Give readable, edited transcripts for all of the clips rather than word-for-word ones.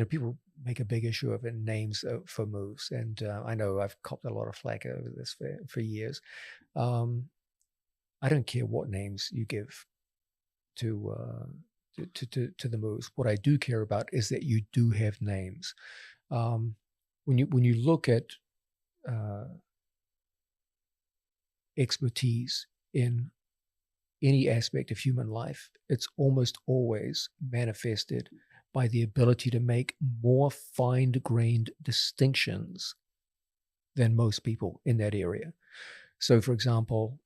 people make a big issue of it, names for moves. And I know I've copped a lot of flack over this for years. I don't care what names you give to the moves. What I do care about is that you do have names. When you look at expertise in any aspect of human life, it's almost always manifested by the ability to make more fine-grained distinctions than most people in that area. So, for example,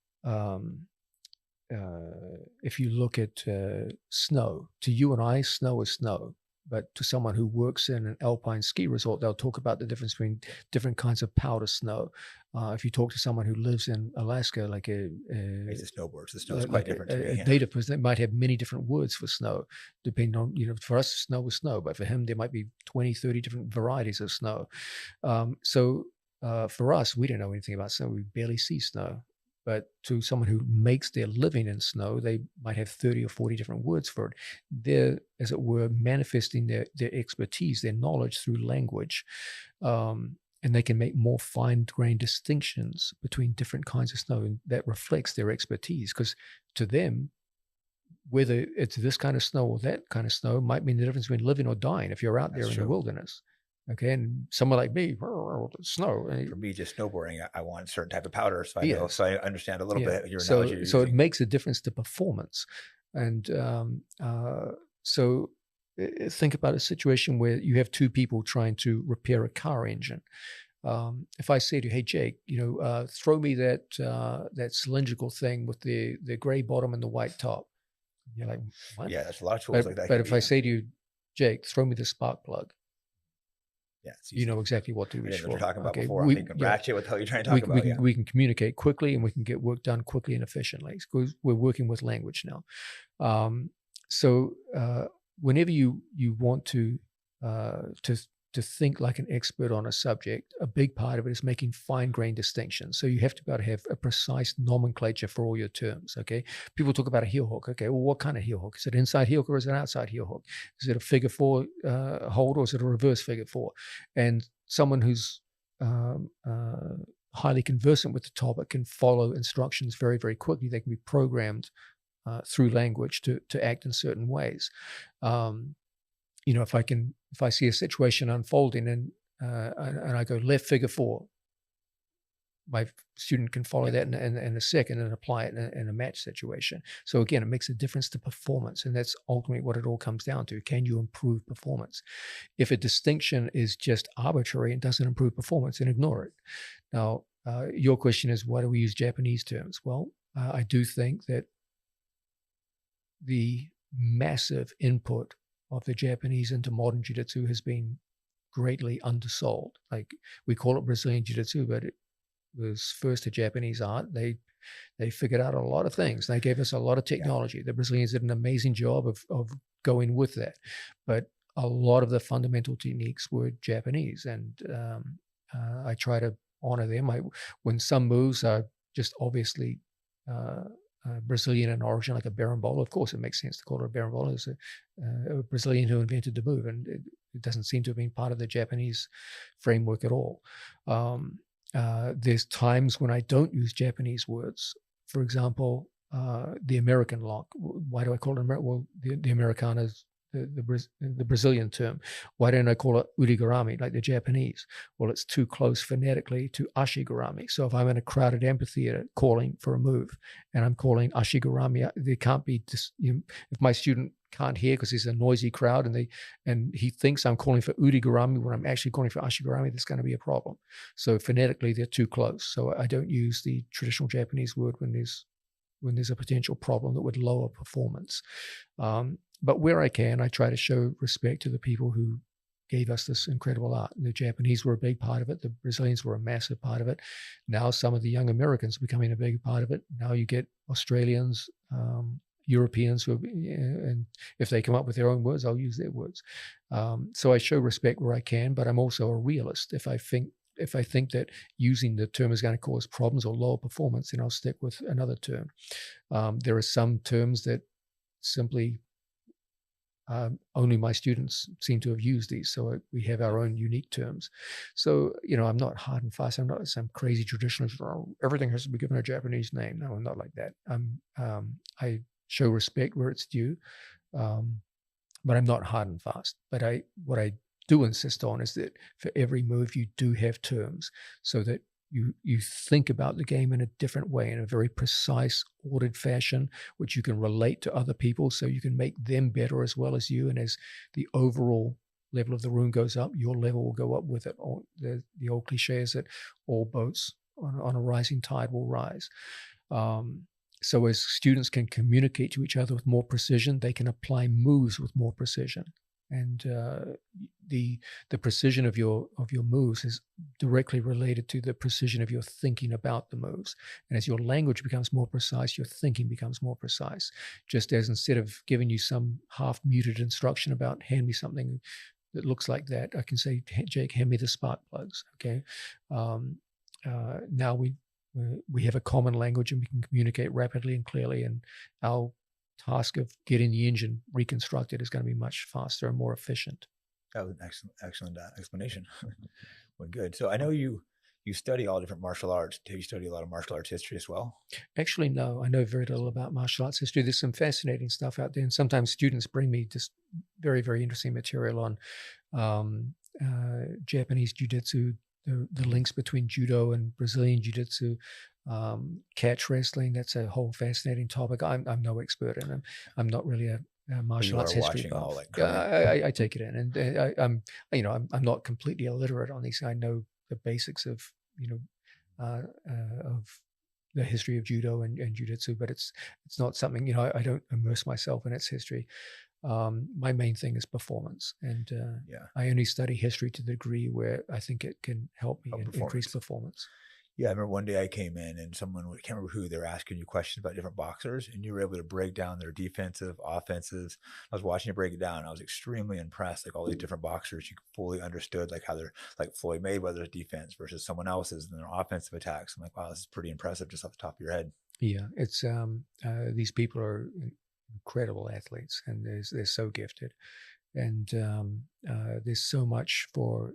if you look at snow, to you and I, snow is snow. But to someone who works in an alpine ski resort, they'll talk about the difference between different kinds of powder snow. If you talk to someone who lives in Alaska, like It's a snowboard, so the snow is quite different to me. a native person, they might have many different words for snow, depending on, for us, snow is snow, but for him, there might be 20, 30 different varieties of snow. So for us, we don't know anything about snow. We barely see snow. But to someone who makes their living in snow, they might have 30 or 40 different words for it. They're, as it were, manifesting their expertise, their knowledge through language. And they can make more fine-grained distinctions between different kinds of snow, and that reflects their expertise. Because to them, whether it's this kind of snow or that kind of snow might mean the difference between living or dying if you're out there in the wilderness. Okay, and someone like me, snow. For me, just snowboarding, I want a certain type of powder, so I know, so I understand a little bit your analogy. So it makes a difference to performance, and so think about a situation where you have two people trying to repair a car engine. If I say to you, "Hey Jake, throw me that cylindrical thing with the gray bottom and the white top," you're like, "What?" Yeah, there's a lot of tools like that. But if I say to you, "Jake, throw me the spark plug," yeah, you know exactly what to reach for. You're talking about before. I'm thinking, ratchet, what the hell are you trying to talk about? We can communicate quickly, and we can get work done quickly and efficiently because we're working with language now. So whenever you want to think like an expert on a subject, a big part of it is making fine-grained distinctions. So you have to be able to have a precise nomenclature for all your terms, okay? People talk about a heel hook. Okay, well, what kind of heel hook? Is it an inside heel hook or is it an outside heel hook? Is it a figure four hold or is it a reverse figure four? And someone who's highly conversant with the topic can follow instructions very, very quickly. They can be programmed through language to act in certain ways. If I see a situation unfolding and I go left figure four, my student can follow that in a second and apply it in a match situation. So again, it makes a difference to performance, and that's ultimately what it all comes down to. Can you improve performance? If a distinction is just arbitrary and doesn't improve performance, then ignore it. Now, your question is, why do we use Japanese terms? Well, I do think that the massive input of the Japanese into modern jiu-jitsu has been greatly undersold. Like, we call it Brazilian jiu-jitsu, but it was first a Japanese art. They figured out a lot of things. They gave us a lot of technology. The Brazilians did an amazing job of going with that. But a lot of the fundamental techniques were Japanese, and I try to honor them. When some moves are just obviously Brazilian in origin, like a berimbolo, of course it makes sense to call it a berimbolo. It's a Brazilian who invented the move, and it doesn't seem to have been part of the Japanese framework at all. There's times when I don't use Japanese words. For example, the American lock. Why do I call it American? Well, the Americana's the Brazilian term. Why don't I call it urigurami like the Japanese? Well, it's too close phonetically to ashigurami. So if I'm in a crowded amphitheater calling for a move and I'm calling ashigurami, there can't be if my student can't hear because there's a noisy crowd and he thinks I'm calling for urigurami when I'm actually calling for ashigurami, there's going to be a problem. So phonetically, they're too close. So I don't use the traditional Japanese word when there's a potential problem that would lower performance. But where I can, I try to show respect to the people who gave us this incredible art. And the Japanese were a big part of it. The Brazilians were a massive part of it. Now some of the young Americans are becoming a big part of it. Now you get Australians, Europeans, and if they come up with their own words, I'll use their words. So I show respect where I can, but I'm also a realist. If I think that using the term is going to cause problems or lower performance, then I'll stick with another term. There are some terms that simply only my students seem to have used these. So we have our own unique terms. So, I'm not hard and fast. I'm not some crazy traditionalist. Oh, everything has to be given a Japanese name. No, I'm not like that. I show respect where it's due, but I'm not hard and fast. But what I do insist on is that for every move, you do have terms so that you think about the game in a different way, in a very precise, ordered fashion, which you can relate to other people so you can make them better as well as you. And as the overall level of the room goes up, your level will go up with it. The old cliche is that all boats on a rising tide will rise. So as students can communicate to each other with more precision, they can apply moves with more precision. And the precision of your moves is directly related to the precision of your thinking about the moves. And as your language becomes more precise, your thinking becomes more precise. Just as instead of giving you some half-muted instruction about hand me something that looks like that, I can say, Jake, hand me the spark plugs. Okay. Now we have a common language and we can communicate rapidly and clearly, and our task of getting the engine reconstructed is going to be much faster and more efficient. That was an excellent explanation. Well, good. So I know you study all different martial arts. Do you study a lot of martial arts history as well? Actually, no. I know very little about martial arts history. There's some fascinating stuff out there, and sometimes students bring me just very, very interesting material on Japanese Jiu-Jitsu, the links between judo and Brazilian Jiu-Jitsu, catch wrestling. That's a whole fascinating topic. I'm no expert in them. I'm not really a martial arts history buff. I take it in, and I'm not completely illiterate on these. I know the basics of of the history of judo and jiu-jitsu, but it's not something, I don't immerse myself in its history. My main thing is performance, and I only study history to the degree where I think it can help me increase performance. Yeah, I remember one day I came in and someone, I can't remember who, they were asking you questions about different boxers, and you were able to break down their defensive, offensives. I was watching you break it down. I was extremely impressed. Like all these different boxers, you fully understood like how they're like Floyd Mayweather's defense versus someone else's and their offensive attacks. I'm like, wow, this is pretty impressive just off the top of your head. Yeah, it's these people are incredible athletes, and they're so gifted. And there's so much for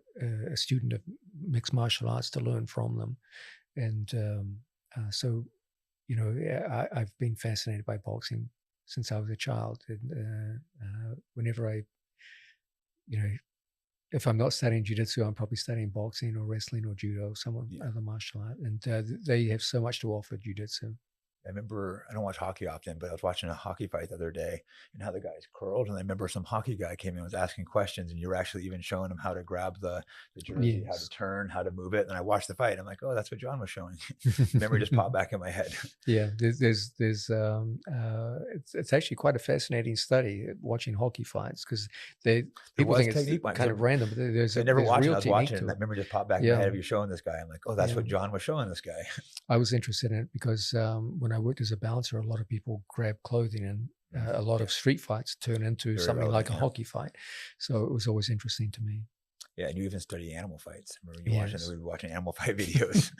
a student of mixed martial arts to learn from them. And so, I've been fascinated by boxing since I was a child. And whenever if I'm not studying jiu-jitsu, I'm probably studying boxing or wrestling or judo, some other martial art. And they have so much to offer, jiu-jitsu. I remember, I don't watch hockey often, but I was watching a hockey fight the other day and how the guys curled. And I remember some hockey guy came in and was asking questions, and you were actually even showing him how to grab the jersey, how to turn, how to move it. And I watched the fight. I'm like, oh, that's what John was showing. Memory just popped back in my head. Yeah, there's it's actually quite a fascinating study watching hockey fights, because people think it's kind of random, but I never watched it. I was watching it, and that memory just popped back in my head of you showing this guy. I'm like, oh, that's what John was showing this guy. I was interested in it because when I worked as a bouncer, a lot of people grab clothing, and a lot of street fights turn into something like a hockey fight. So it was always interesting to me. Yeah, and you even study animal fights. I remember you we were watching animal fight videos.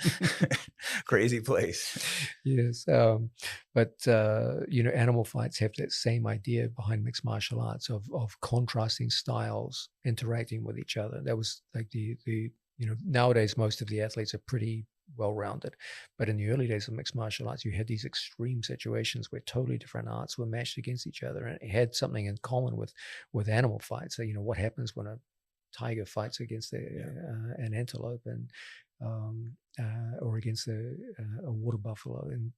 Crazy place. Yes, but animal fights have that same idea behind mixed martial arts of contrasting styles interacting with each other. That was like nowadays most of the athletes are pretty well-rounded, but in the early days of mixed martial arts, you had these extreme situations where totally different arts were matched against each other, and it had something in common with animal fights. So what happens when a tiger fights against an antelope, and or against a water buffalo, and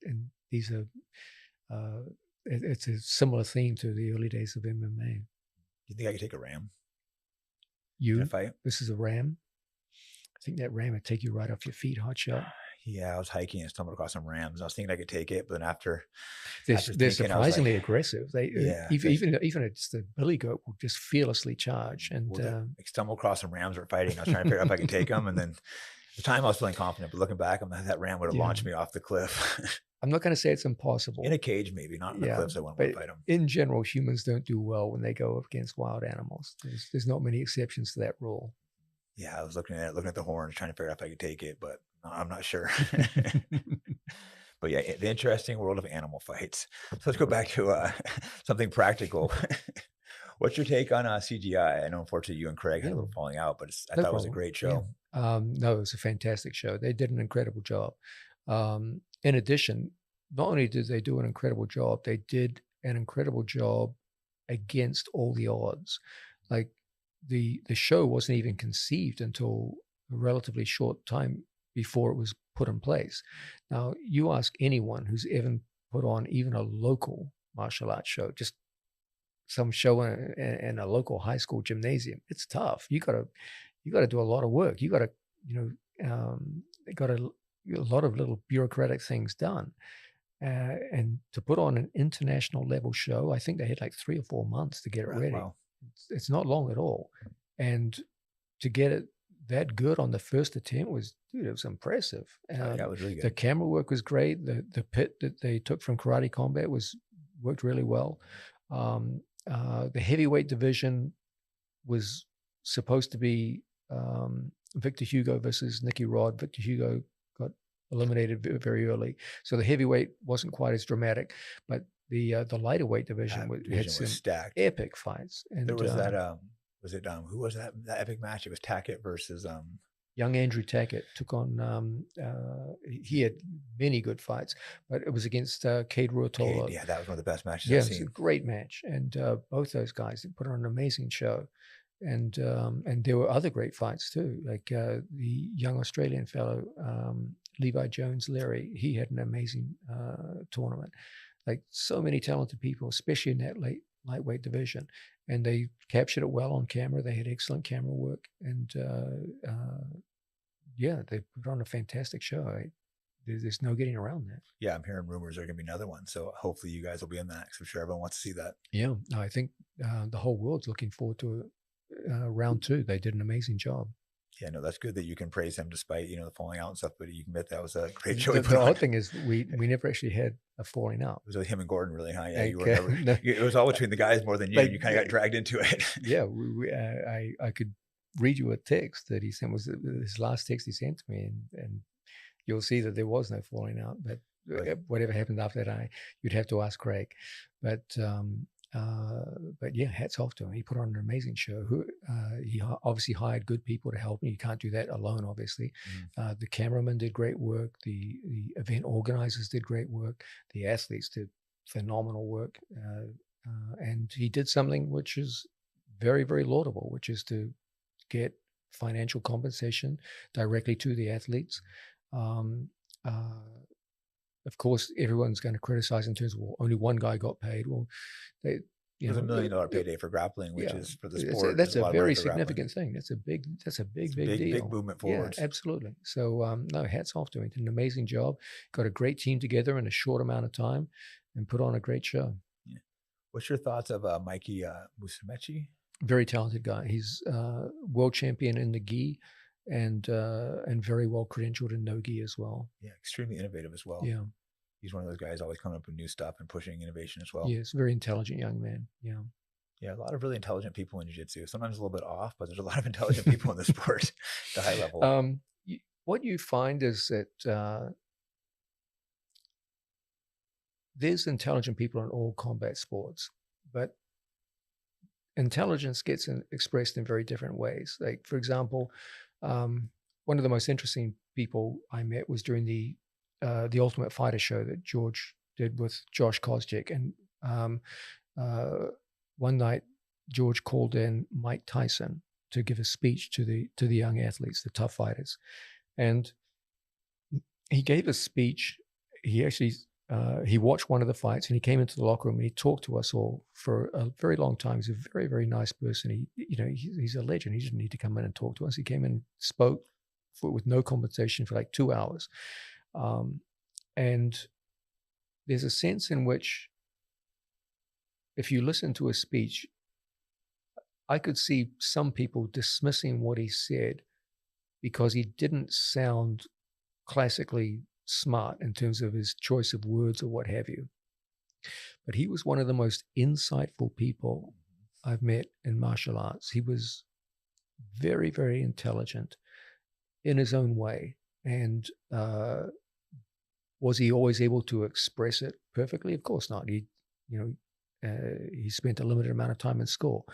these are it's a similar theme to the early days of MMA. Do you think I could take a ram? In a fight? This is a ram. I think that ram would take you right off your feet, hot shot. Yeah, I was hiking and stumbled across some rams. I was thinking I could take it, but then after they're surprisingly aggressive. They even it's the billy goat will just fearlessly charge. And I stumbled across some rams were fighting. I was trying to figure out if I could take them, and then at the time I was feeling confident, but looking back, that ram would have launched me off the cliff. I'm not going to say it's impossible. In a cage, maybe, not in the cliffs. I wouldn't want to fight them. In general, humans don't do well when they go up against wild animals. There's not many exceptions to that rule. Yeah, I was looking at the horns, trying to figure out if I could take it, but I'm not sure. But yeah, the interesting world of animal fights. So let's go back to something practical. What's your take on CGI? I know, unfortunately, you and Craig had a Yeah, little falling out, but I no thought it was a problem. great Yeah. show. No, it was a fantastic show. They did an incredible job. In addition, not only did they do an incredible job, they did an incredible job against all the odds. Like the show wasn't even conceived until a relatively short time before it was put in place. Now, you ask anyone who's ever put on even a local martial arts show, just some show in a local high school gymnasium, it's tough. You got to do a lot of work. You got to, got a lot of little bureaucratic things done. And to put on an international level show, I think they had like 3 or 4 months to get it Right, ready. wow. It's not long at all. And to get it that good on the first attempt it was impressive. Yeah, it was really The good. camera work was great. The pit that they took from Karate Combat worked really well. The heavyweight division was supposed to be Victor Hugo versus Nicky Rod. Victor Hugo got eliminated very early, so the heavyweight wasn't quite as dramatic. But the lighter weight division had Division some was stacked. epic fights. And There was that, was it, who was that epic match? It was Tackett versus, young Andrew Tackett took on. He had many good fights, but it was against Cade Ruotolo. Yeah, that was one of the best matches Yeah, I've it was a seen. great match, and both those guys put on an amazing show. And there were other great fights too, like the young Australian fellow Levi Jones Larry. He had an amazing tournament. Like so many talented people, especially in that lightweight division, and they captured it well on camera. They had excellent camera work, and yeah, they put on a fantastic show. There's no getting around that. Yeah, I'm hearing rumors there's going to be another one. So hopefully you guys will be in that, because I'm sure everyone wants to see that. Yeah, I think the whole world's looking forward to round two. They did an amazing job. Yeah, no, that's good that you can praise them despite, the falling out and stuff, but you can admit that was a great show. The odd thing is we never actually had a falling out. It was with him and Gordon, really, huh? Yeah, Like, you were never. no, It was all between the guys more than you. like, And you kind of got dragged into it. yeah, I could read you a text that he sent, was his last text he sent to me, and you'll see that there was no falling out. But Right. whatever happened after that, you'd have to ask Craig. But yeah, hats off to him. He put on an amazing show. He obviously hired good people to help him. You can't do that alone, obviously. The cameraman did great work. The event organizers did great work. The athletes did phenomenal work. And he did something which is very, very laudable, which is to get financial compensation directly to the athletes. Of course, everyone's going to criticize in terms of, well, only one guy got paid. Well, it was $1 million payday for grappling, which is for the sport. That's a very significant thing. That's a big deal. Big movement forward. Yeah, absolutely. So no, hats off to him. Did an amazing job. Got a great team together in a short amount of time, and put on a great show. Yeah. What's your thoughts of Mikey Musumeci? Very talented guy. He's world champion in the gi, and very well credentialed in no gi as well. Yeah, extremely innovative as well. Yeah. He's one of those guys always coming up with new stuff and pushing innovation as well. Yeah, it's a very intelligent young man. Yeah. Yeah, a lot of really intelligent people in jiu-jitsu. Sometimes a little bit off, but there's a lot of intelligent people in the sport, the high level. What you find is that there's intelligent people in all combat sports, but intelligence gets expressed in very different ways. Like, for example, one of the most interesting people I met was during the Ultimate Fighter show that George did with Josh Koscheck. And one night, George called in Mike Tyson to give a speech to the young athletes, the tough fighters. And he gave a speech. He actually he watched one of the fights, and he came into the locker room and he talked to us all for a very long time. He's a very, very nice person. He's a legend. He didn't need to come in and talk to us. He came in and spoke with no compensation for like 2 hours. And there's a sense in which, if you listen to a speech, I could see some people dismissing what he said because he didn't sound classically smart in terms of his choice of words or what have you. But he was one of the most insightful people I've met in martial arts. He was very, very intelligent in his own way. And was he always able to express it perfectly? Of course not. He, he spent a limited amount of time in school.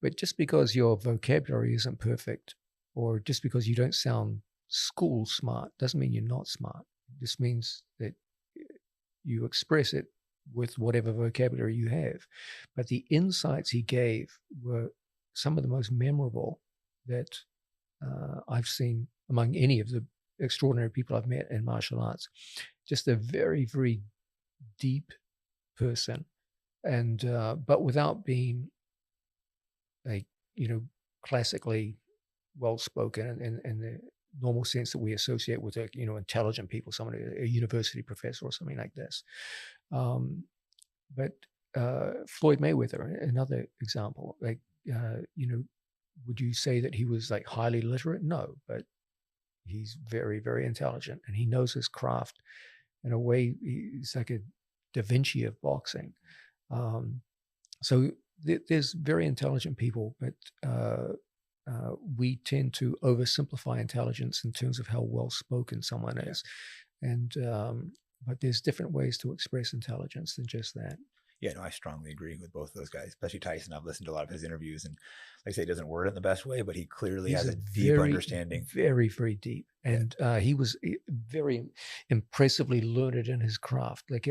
But just because your vocabulary isn't perfect, or just because you don't sound school smart, doesn't mean you're not smart. It just means that you express it with whatever vocabulary you have. But the insights he gave were some of the most memorable that I've seen among any of the extraordinary people I've met in martial arts. Just a very, very deep person, and but without being like, classically well-spoken in the normal sense that we associate with intelligent people, someone, a university professor or something like this. But Floyd Mayweather, another example, like, would you say that he was like highly literate? No, but he's very, very intelligent, and he knows his craft in a way. He's like a Da Vinci of boxing. So there's very intelligent people, but we tend to oversimplify intelligence in terms of how well spoken someone is. And but there's different ways to express intelligence than just that. Yeah, no, I strongly agree with both of those guys, especially Tyson. I've listened to a lot of his interviews, and like I say, he doesn't word it in the best way, but he clearly has a deep understanding. Very, very deep. And he was very impressively learned in his craft. Like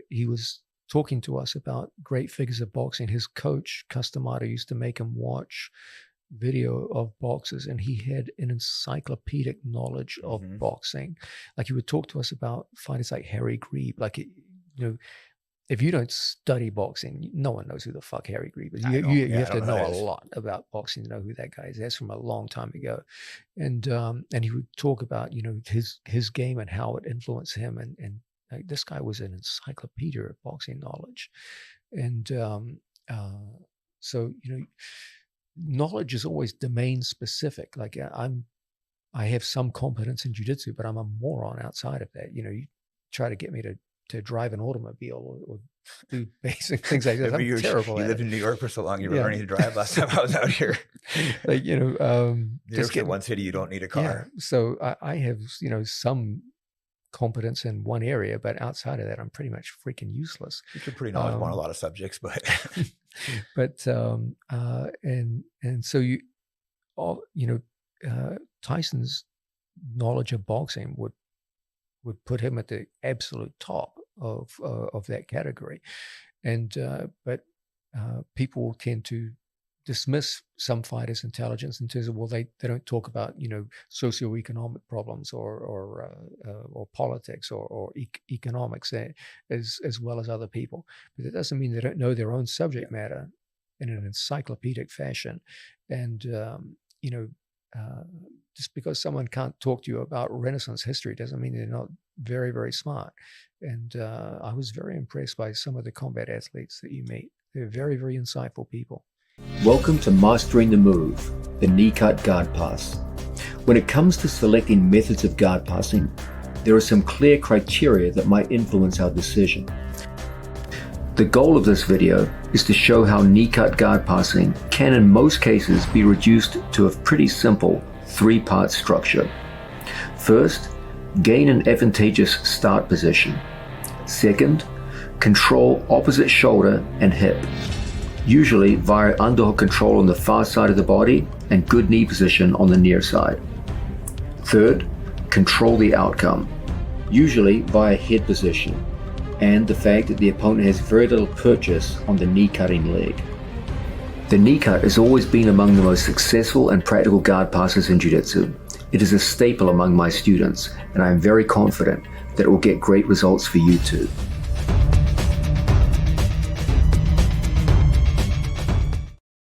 he was talking to us about great figures of boxing. His coach, Customado, used to make him watch video of boxers, and he had an encyclopedic knowledge of boxing. Like he would talk to us about fighters like Harry Grebe. Like, if you don't study boxing, no one knows who the fuck Harry Grebe is. You have to know a lot about boxing to know who that guy is. That's from a long time ago. And he would talk about, his game and how it influenced him. And like, this guy was an encyclopedia of boxing knowledge. And so, knowledge is always domain specific. Like I have some competence in jiu-jitsu, but I'm a moron outside of that. You try to get me to drive an automobile or do basic things like that. I'm terrible. You lived in New York for so long. You were learning to drive last time I was out here. Like, just get one city you don't need a car. Yeah. So I have, some competence in one area, but outside of that, I'm pretty much freaking useless. You're pretty knowledgeable on a lot of subjects, but and so Tyson's knowledge of boxing would put him at the absolute top of that category. And but people tend to dismiss some fighters' intelligence in terms of, well, they don't talk about socioeconomic problems or politics or economics as well as other people. But that doesn't mean they don't know their own subject matter in an encyclopedic fashion. And just because someone can't talk to you about Renaissance history doesn't mean they're not very, very smart. And I was very impressed by some of the combat athletes that you meet. They're very, very insightful people. Welcome to Mastering the Move, the knee cut guard pass. When it comes to selecting methods of guard passing, there are some clear criteria that might influence our decision. The goal of this video is to show how knee cut guard passing can in most cases be reduced to a pretty simple 3-part structure. First, gain an advantageous start position. Second, control opposite shoulder and hip, usually via underhook control on the far side of the body and good knee position on the near side. Third, control the outcome, usually via head position, and the fact that the opponent has very little purchase on the knee cutting leg. The knee cut has always been among the most successful and practical guard passes in Jiu-Jitsu. It is a staple among my students, and I am very confident that it will get great results for you too.